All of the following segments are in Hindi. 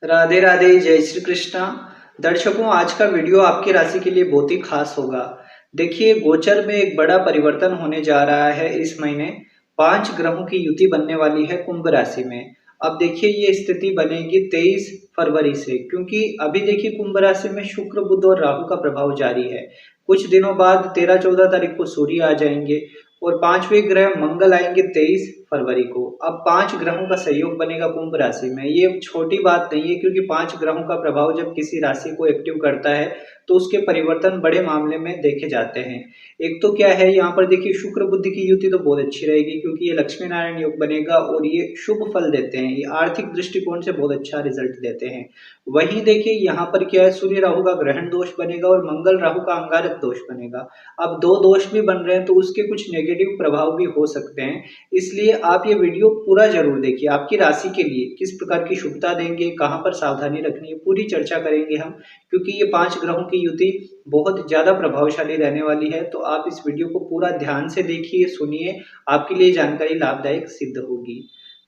राधे राधे, जय श्री कृष्णा। दर्शकों, आज का वीडियो आपकी राशि के लिए बहुत ही खास होगा। देखिए, गोचर में एक बड़ा परिवर्तन होने जा रहा है। इस महीने 5 ग्रहों की युति बनने वाली है कुंभ राशि में। अब देखिए, ये स्थिति बनेगी 23 फरवरी से, क्योंकि अभी देखिए कुंभ राशि में शुक्र, बुध और राहु का प्रभाव जारी है। कुछ दिनों बाद 13-14 तारीख को सूर्य आ जाएंगे और 5वें ग्रह मंगल आएंगे 23 फरवरी को। अब 5 ग्रहों का सहयोग बनेगा कुंभ राशि में। ये छोटी बात नहीं है, क्योंकि 5 ग्रहों का प्रभाव जब किसी राशि को एक्टिव करता है तो उसके परिवर्तन बड़े मामले में देखे जाते हैं। एक तो क्या है, यहाँ पर देखिए शुक्र बुध की युति तो बहुत अच्छी रहेगी, क्योंकि ये लक्ष्मी नारायण योग बनेगा और ये शुभ फल देते हैं। ये आर्थिक दृष्टिकोण से बहुत अच्छा रिजल्ट देते हैं। वहीं देखिए यहाँ पर क्या है, सूर्य राहु का ग्रहण दोष बनेगा और मंगल राहु का अंगारक दोष बनेगा। अब दो दोष भी बन रहे हैं तो उसके कुछ नेगेटिव प्रभाव भी हो सकते हैं। इसलिए आप ये वीडियो पूरा जरूर देखिए। आपकी राशि के लिए किस प्रकार की शुभता देंगे, कहाँ पर सावधानी रखनी है, पूरी चर्चा करेंगे हम, क्योंकि ये 5 ग्रहों की युति बहुत ज्यादा प्रभावशाली रहने वाली है। तो आप इस वीडियो को पूरा ध्यान से देखिए, सुनिए, आपके लिए जानकारी लाभदायक सिद्ध होगी।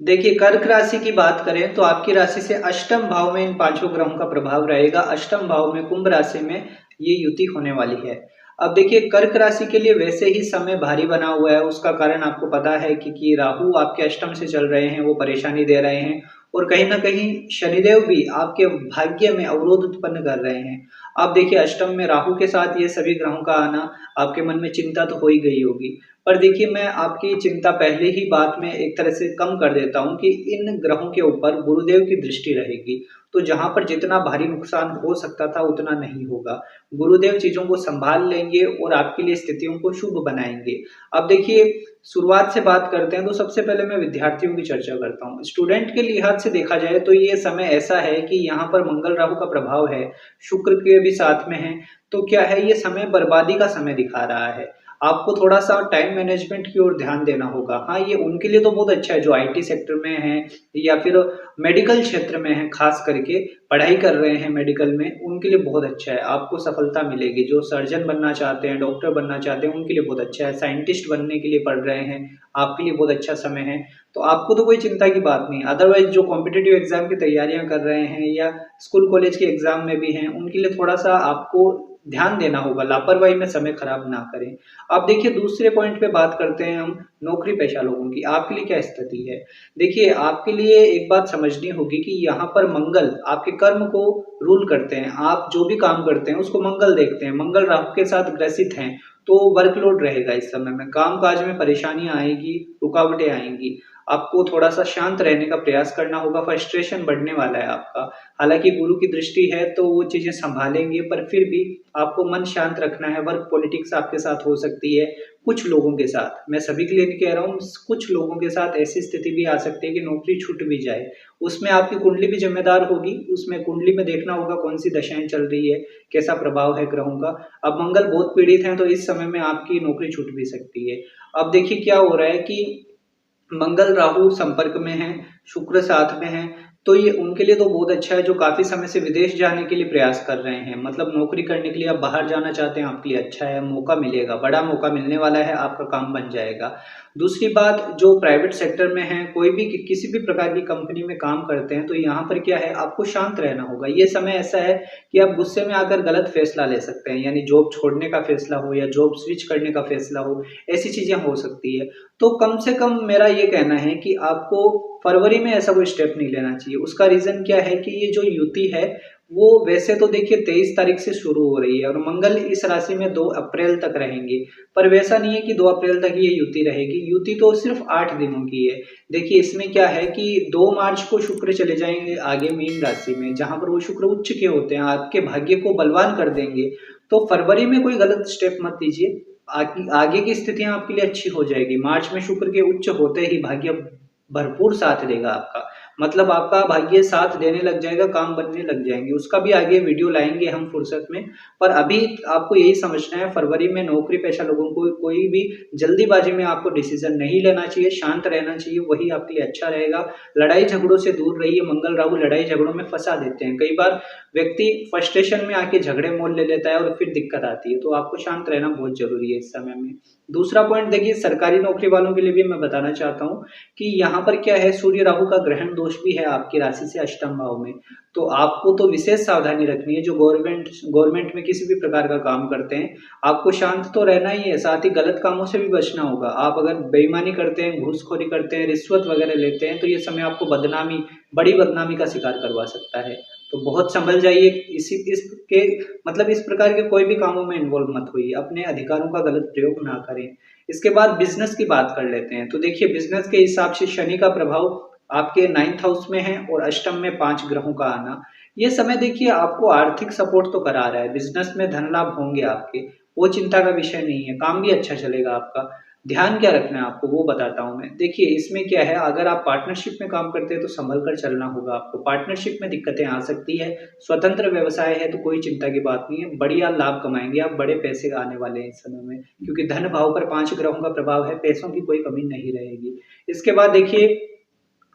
देखिए, कर्क राशि की बात करें तो आपकी राशि से अष्टम भाव में इन 5 ग्रहों का प्रभाव रहेगा। अष्टम भाव में कुंभ राशि में ये युति होने वाली है। अब देखिए, कर्क राशि के लिए वैसे ही समय भारी बना हुआ है। उसका कारण आपको पता है कि राहु आपके अष्टम से चल रहे हैं, वो परेशानी दे रहे हैं और कहीं ना कहीं शनिदेव भी आपके भाग्य में अवरोध उत्पन्न कर रहे हैं। अब देखिए, अष्टम में राहु के साथ ये सभी ग्रहों का आना, आपके मन में चिंता तो हो ही गई होगी। पर देखिए, मैं आपकी चिंता पहले ही बात में एक तरह से कम कर देता हूँ कि इन ग्रहों के ऊपर गुरुदेव की दृष्टि रहेगी। तो जहां पर जितना भारी नुकसान हो सकता था उतना नहीं होगा। गुरुदेव चीजों को संभाल लेंगे और आपके लिए स्थितियों को शुभ बनाएंगे। अब देखिए, शुरुआत से बात करते हैं तो सबसे पहले मैं विद्यार्थियों की चर्चा करता हूँ। स्टूडेंट के लिहाज से देखा जाए तो ये समय ऐसा है कि यहाँ पर मंगल राहु का प्रभाव है, शुक्र के भी साथ में है। तो क्या है, ये समय बर्बादी का समय दिखा रहा है। आपको थोड़ा सा टाइम मैनेजमेंट की ओर ध्यान देना होगा। हाँ, ये उनके लिए तो बहुत अच्छा है जो आईटी सेक्टर में है या फिर मेडिकल क्षेत्र में है, खास करके पढ़ाई कर रहे हैं मेडिकल में, उनके लिए बहुत अच्छा है। आपको सफलता मिलेगी। जो सर्जन बनना चाहते हैं, डॉक्टर बनना चाहते हैं, उनके लिए बहुत अच्छा है। साइंटिस्ट बनने के लिए पढ़ रहे हैं, आपके लिए बहुत अच्छा समय है। तो आपको तो कोई चिंता की बात नहीं। अदरवाइज जो कॉम्पिटिटिव एग्जाम की तैयारियां कर रहे हैं या स्कूल कॉलेज के एग्जाम में भी हैं, उनके लिए थोड़ा सा आपको ध्यान देना होगा। लापरवाही में समय खराब ना करें। अब देखिए, दूसरे पॉइंट पे बात करते हैं हम नौकरी पेशा लोगों की। आपके लिए क्या स्थिति है? देखिए, आपके लिए एक बात समझनी होगी कि यहाँ पर मंगल आपके कर्म को रूल करते हैं। आप जो भी काम करते हैं उसको मंगल देखते हैं। मंगल राहु के साथ ग्रसित हैं, तो वर्कलोड रहेगा। इस समय में काम काज में परेशानियां आएगी, रुकावटें आएंगी। आपको थोड़ा सा शांत रहने का प्रयास करना होगा। फ्रस्ट्रेशन बढ़ने वाला है आपका। हालांकि गुरु की दृष्टि है तो वो चीजें संभालेंगे, पर फिर भी आपको मन शांत रखना है। वर्क पॉलिटिक्स आपके साथ हो सकती है, कुछ लोगों के साथ, मैं सभी के लिए नहीं कह रहा हूँ, कुछ लोगों के साथ ऐसी स्थिति भी आ सकती है कि नौकरी छूट भी जाए। उसमें आपकी कुंडली भी जिम्मेदार होगी। उसमें कुंडली में देखना होगा कौन सी दशाएं चल रही है, कैसा प्रभाव है ग्रहों का। अब मंगल बहुत पीड़ित है तो इस समय में आपकी नौकरी छूट भी सकती है। अब देखिए क्या हो रहा है कि मंगल राहु संपर्क में है, शुक्र साथ में है। तो ये उनके लिए तो बहुत अच्छा है जो काफी समय से विदेश जाने के लिए प्रयास कर रहे हैं। मतलब नौकरी करने के लिए आप बाहर जाना चाहते हैं, आपके लिए अच्छा है। मौका मिलेगा, बड़ा मौका मिलने वाला है, आपका काम बन जाएगा। दूसरी बात, जो प्राइवेट सेक्टर में है, कोई भी किसी भी प्रकार की कंपनी में काम करते हैं, तो यहाँ पर क्या है, आपको शांत रहना होगा। ये समय ऐसा है कि आप गुस्से में आकर गलत फैसला ले सकते हैं, यानी जॉब छोड़ने का फैसला हो या जॉब स्विच करने का फैसला हो, ऐसी चीजें हो सकती है। तो कम से कम मेरा ये कहना है कि आपको फरवरी में ऐसा कोई स्टेप नहीं लेना चाहिए। उसका रीजन क्या है कि ये जो युति है वो वैसे तो देखिए 23 तारीख से शुरू हो रही है और मंगल इस राशि में 2 अप्रैल तक रहेंगे। पर वैसा नहीं है कि 2 अप्रैल तक ये युति रहेगी। युति तो सिर्फ 8 दिनों की है। देखिए, इसमें क्या है कि 2 मार्च को शुक्र चले जाएंगे आगे मीन राशि में, जहां पर वो शुक्र उच्च के होते हैं, आपके भाग्य को बलवान कर देंगे। तो फरवरी में कोई गलत स्टेप मत लीजिए। आगे की स्थितियां आपके लिए अच्छी हो जाएगी। मार्च में शुक्र के उच्च होते ही भाग्य भरपूर साथ देगा आपका। मतलब आपका भाग्य साथ देने लग जाएगा, काम बनने लग जाएंगे। उसका भी आगे वीडियो लाएंगे हम फुर्सत में। पर अभी आपको यही समझना है, फरवरी में नौकरी पेशा लोगों को कोई भी जल्दीबाजी में आपको डिसीजन नहीं लेना चाहिए, शांत रहना चाहिए, वही आपके लिए अच्छा रहेगा। लड़ाई झगड़ों से दूर रहिए। मंगल राहु लड़ाई झगड़ों में फंसा देते हैं। कई बार व्यक्ति फ्रस्ट्रेशन में आके झगड़े मोल ले लेता है और फिर दिक्कत आती है। तो आपको शांत रहना बहुत जरूरी है इस समय में। दूसरा पॉइंट देखिए, सरकारी नौकरी वालों के लिए भी मैं बताना चाहता हूँ कि यहाँ पर क्या है, सूर्य राहु का ग्रहण दोष भी है आपकी राशि से अष्टम भाव में। तो आपको तो विशेष सावधानी रखनी है, जो गवर्नमेंट में किसी भी प्रकार का काम करते हैं, आपको शांत तो रहना ही है, साथ ही गलत कामों से भी बचना होगा। आप अगर बेईमानी करते हैं, घूसखोरी करते हैं, रिश्वत वगैरह लेते हैं, तो ये समय आपको बड़ी बदनामी का शिकार करवा सकता है। तो बहुत संभल जाइए, इस प्रकार के कोई भी कामों में इन्वॉल्व मत होइए, अपने अधिकारों का गलत प्रयोग ना करें। इसके बाद बिजनेस की बात कर लेते हैं। तो देखिए, बिजनेस के हिसाब से शनि का प्रभाव आपके 9th हाउस में है और अष्टम में 5 ग्रहों का आना, ये समय देखिए आपको आर्थिक सपोर्ट तो करा रहा है, बिजनेस में धन लाभ होंगे आपके, वो चिंता का विषय नहीं है, काम भी अच्छा चलेगा आपका। ध्यान क्या रखना है आपको वो बताता हूँ मैं। देखिए, इसमें क्या है, अगर आप पार्टनरशिप में काम करते हैं तो संभल कर चलना होगा आपको, पार्टनरशिप में दिक्कतें आ सकती है। स्वतंत्र व्यवसाय है तो कोई चिंता की बात नहीं है, बढ़िया लाभ कमाएंगे आप, बड़े पैसे आने वाले हैं इस समय में, क्योंकि धन भाव पर 5 ग्रहों का प्रभाव है, पैसों की कोई कमी नहीं रहेगी। इसके बाद देखिए,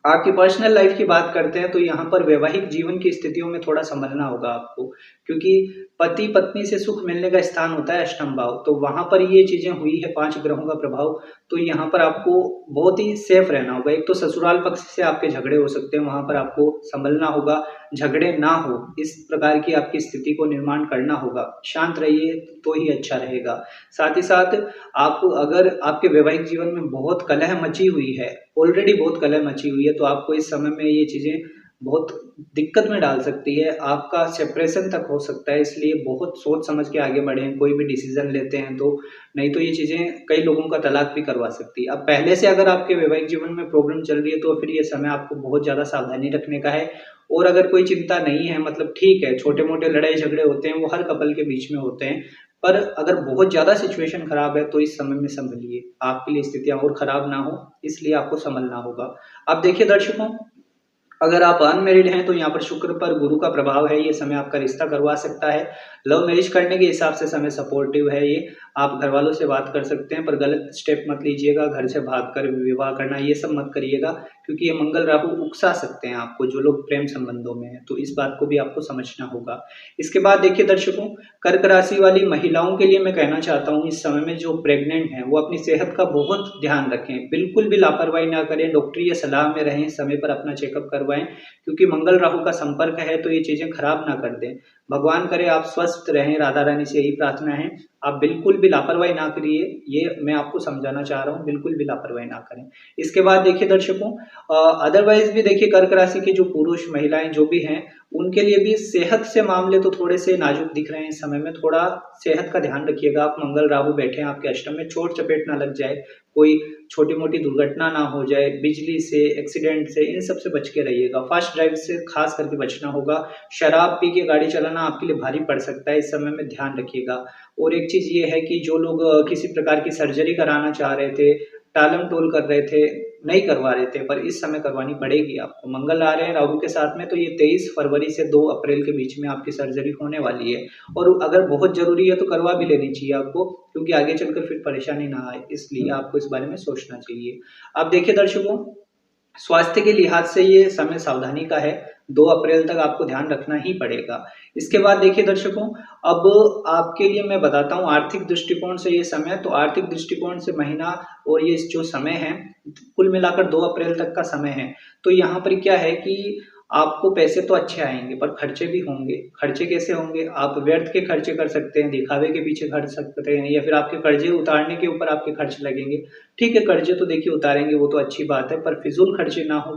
आपकी पर्सनल लाइफ की बात करते हैं तो यहाँ पर वैवाहिक जीवन की स्थितियों में थोड़ा संभलना होगा आपको, क्योंकि पति पत्नी से सुख मिलने का स्थान होता है अष्टम भाव, तो वहां पर ये चीजें हुई है 5 ग्रहों का प्रभाव। तो यहाँ पर आपको बहुत ही सेफ रहना होगा। एक तो ससुराल पक्ष से आपके झगड़े हो सकते हैं, वहां पर आपको संभलना होगा, झगड़े ना हो इस प्रकार की आपकी स्थिति को निर्माण करना होगा। शांत रहिए तो ही अच्छा रहेगा। साथ ही साथ आप अगर आपके वैवाहिक जीवन में बहुत कलह मची हुई है, ऑलरेडी बहुत कलह मची हुई है, तो आपको इस समय में ये चीजें बहुत दिक्कत में डाल सकती है, आपका सेपरेशन तक हो सकता है। इसलिए बहुत सोच समझ के आगे बढ़ें, कोई भी डिसीजन लेते हैं तो, नहीं तो ये चीजें कई लोगों का तलाक भी करवा सकती है। अब पहले से अगर आपके वैवाहिक जीवन में प्रॉब्लम चल रही है तो फिर ये समय आपको बहुत ज्यादा सावधानी रखने का है। और अगर कोई चिंता नहीं है, मतलब ठीक है, छोटे मोटे लड़ाई झगड़े होते हैं, वो हर कपल के बीच में होते हैं, पर अगर बहुत ज्यादा सिचुएशन खराब है तो इस समय में संभलिए, आपके लिए स्थितियां और खराब ना हो, इसलिए आपको संभलना होगा। अब देखिए दर्शकों, अगर आप अनमेरिड हैं तो यहाँ पर शुक्र पर गुरु का प्रभाव है, ये समय आपका रिश्ता करवा सकता है। लव मैरिज करने के हिसाब से समय सपोर्टिव है ये, आप घर वालों से बात कर सकते हैं, पर गलत स्टेप मत लीजिएगा, घर से भागकर विवाह करना ये सब मत करिएगा, क्योंकि ये मंगल राहु उकसा सकते हैं आपको, जो लोग प्रेम संबंधों में हैं, तो इस बात को भी आपको समझना होगा। इसके बाद देखिए दर्शकों, कर्क राशि वाली महिलाओं के लिए मैं कहना चाहता हूँ, इस समय में जो प्रेग्नेंट हैं वो अपनी सेहत का बहुत ध्यान रखें, बिल्कुल भी लापरवाही ना करें, डॉक्टरी सलाह में रहें, समय पर अपना चेकअप करवाएं, क्योंकि मंगल राहु का संपर्क है तो ये चीजें खराब ना कर दें। भगवान करे आप स्वस्थ रहें, राधा रानी से यही प्रार्थना है। आप बिल्कुल भी लापरवाही ना करिए, ये मैं आपको समझाना चाह रहा हूँ, बिल्कुल भी लापरवाही ना करें। इसके बाद देखिए दर्शकों, अदरवाइज भी देखिए कर्क राशि के जो पुरुष महिलाएं जो भी हैं, उनके लिए भी सेहत से मामले तो थोड़े से नाजुक दिख रहे हैं इस समय में, थोड़ा सेहत का ध्यान रखिएगा आप। मंगल राहु बैठे हैं आपके अष्टम में, चोट चपेट ना लग जाए, कोई छोटी मोटी दुर्घटना ना हो जाए, बिजली से, एक्सीडेंट से, इन सब से बच के रहिएगा। फास्ट ड्राइव से खास करके बचना होगा। शराब पी के गाड़ी चलाना आपके लिए भारी पड़ सकता है, इस समय में ध्यान रखिएगा। और एक चीज ये है कि जो लोग किसी प्रकार की सर्जरी कराना चाह रहे थे, टालम टोल कर रहे थे, नहीं करवा रहे थे, पर इस समय करवानी पड़ेगी आपको। मंगल आ रहे हैं राहु के साथ में, तो ये 23 फरवरी से 2 अप्रैल के बीच में आपकी सर्जरी होने वाली है, और अगर बहुत जरूरी है तो करवा भी लेनी चाहिए आपको, क्योंकि आगे चलकर फिर परेशानी ना आए, इसलिए आपको इस बारे में सोचना चाहिए। अब देखिए दर्शकों, स्वास्थ्य के लिहाज से ये समय सावधानी का है, 2 अप्रैल तक आपको ध्यान रखना ही पड़ेगा। इसके बाद देखिए दर्शकों, अब आपके लिए मैं बताता हूँ आर्थिक दृष्टिकोण से ये समय, तो आर्थिक दृष्टिकोण से महीना और ये जो समय है, कुल मिलाकर 2 अप्रैल तक का समय है। तो यहाँ पर क्या है कि आपको पैसे तो अच्छे आएंगे, पर खर्चे भी होंगे। खर्चे कैसे होंगे? आप व्यर्थ के खर्चे कर सकते हैं, दिखावे के पीछे खर्च सकते हैं, या फिर आपके कर्जे उतारने के ऊपर आपके खर्च लगेंगे। ठीक है, कर्जे तो देखिए उतारेंगे, वो तो अच्छी बात है, पर फिजूल खर्चे ना हो,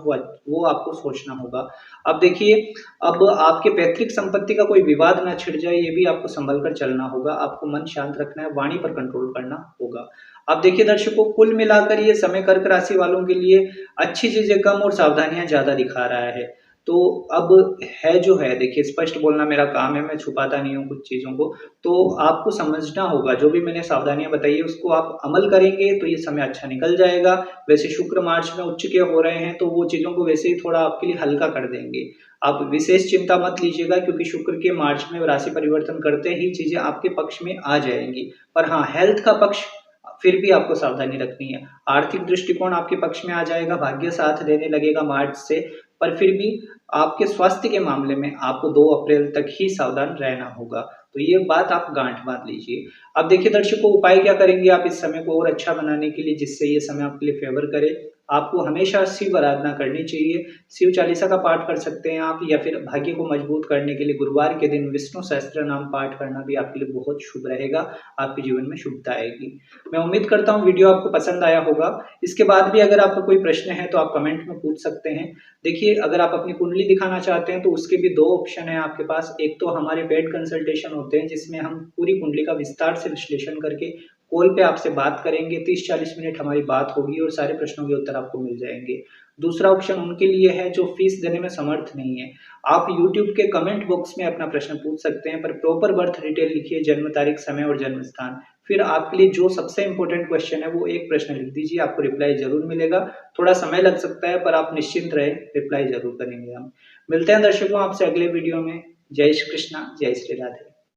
वो आपको सोचना होगा। अब देखिए, अब आपके पैतृक संपत्ति का कोई विवाद ना छिड़ जाए, ये भी आपको संभल कर चलना होगा। आपको मन शांत रखना है, वाणी पर कंट्रोल करना होगा। अब देखिए दर्शकों, कुल मिलाकर ये समय कर्क राशि वालों के लिए अच्छी चीजें कम और सावधानियां ज्यादा दिखा रहा है। तो अब है जो है, देखिए स्पष्ट बोलना मेरा काम है, मैं छुपाता नहीं हूँ कुछ चीजों को। तो आपको समझना होगा, जो भी मैंने सावधानियां बताई है उसको आप अमल करेंगे तो ये समय अच्छा निकल जाएगा। वैसे शुक्र मार्च में उच्च के हो रहे हैं, तो वो चीजों को वैसे ही थोड़ा आपके लिए हल्का कर देंगे। आप विशेष चिंता मत लीजिएगा, क्योंकि शुक्र के मार्च में राशि परिवर्तन करते ही चीजें आपके पक्ष में आ जाएंगी। पर हाँ, हेल्थ का पक्ष फिर भी आपको सावधानी रखनी है। आर्थिक दृष्टिकोण आपके पक्ष में आ जाएगा, भाग्य साथ देने लगेगा मार्च से, पर फिर भी आपके स्वास्थ्य के मामले में आपको 2 अप्रैल तक ही सावधान रहना होगा। तो ये बात आप गांठ बांध लीजिए। अब देखिए दर्शकों, उपाय क्या करेंगे आप इस समय को और अच्छा बनाने के लिए, जिससे ये समय आपके लिए फेवर करे। आपको हमेशा शिव आराधना करनी चाहिए। शिव चालीसा का पाठ कर सकते हैं आप, या फिर भाग्य को मजबूत करने के लिए गुरुवार के दिन विष्णु सहस्त्र नाम पाठ करना भी आपके लिए बहुत शुभ रहेगा। आपके जीवन में शुभता आएगी। मैं उम्मीद करता हूँ वीडियो आपको पसंद आया होगा। इसके बाद भी अगर आपका कोई प्रश्न है तो आप कमेंट में पूछ सकते हैं। देखिए, अगर आप अपनी कुंडली दिखाना चाहते हैं तो उसके भी दो ऑप्शन है आपके पास। एक तो हमारे पेड कंसल्टेशन होते हैं, जिसमें हम पूरी कुंडली का विस्तार से विश्लेषण करके कॉल पे आपसे बात करेंगे। 30-40 मिनट हमारी बात होगी और सारे प्रश्नों के उत्तर आपको मिल जाएंगे। दूसरा ऑप्शन उनके लिए है जो फीस देने में समर्थ नहीं है। आप यूट्यूब के कमेंट बॉक्स में अपना प्रश्न पूछ सकते हैं, पर प्रॉपर बर्थ डिटेल लिखिए, जन्म तारीख, समय और जन्म स्थान। फिर आपके लिए जो सबसे इम्पोर्टेंट क्वेश्चन है वो एक प्रश्न लिख दीजिए, आपको रिप्लाई जरूर मिलेगा। थोड़ा समय लग सकता है, पर आप निश्चिंत रहें, रिप्लाई जरूर करेंगे हम। मिलते हैं दर्शकों आपसे अगले वीडियो में। जय श्री कृष्णा, जय श्री राधे।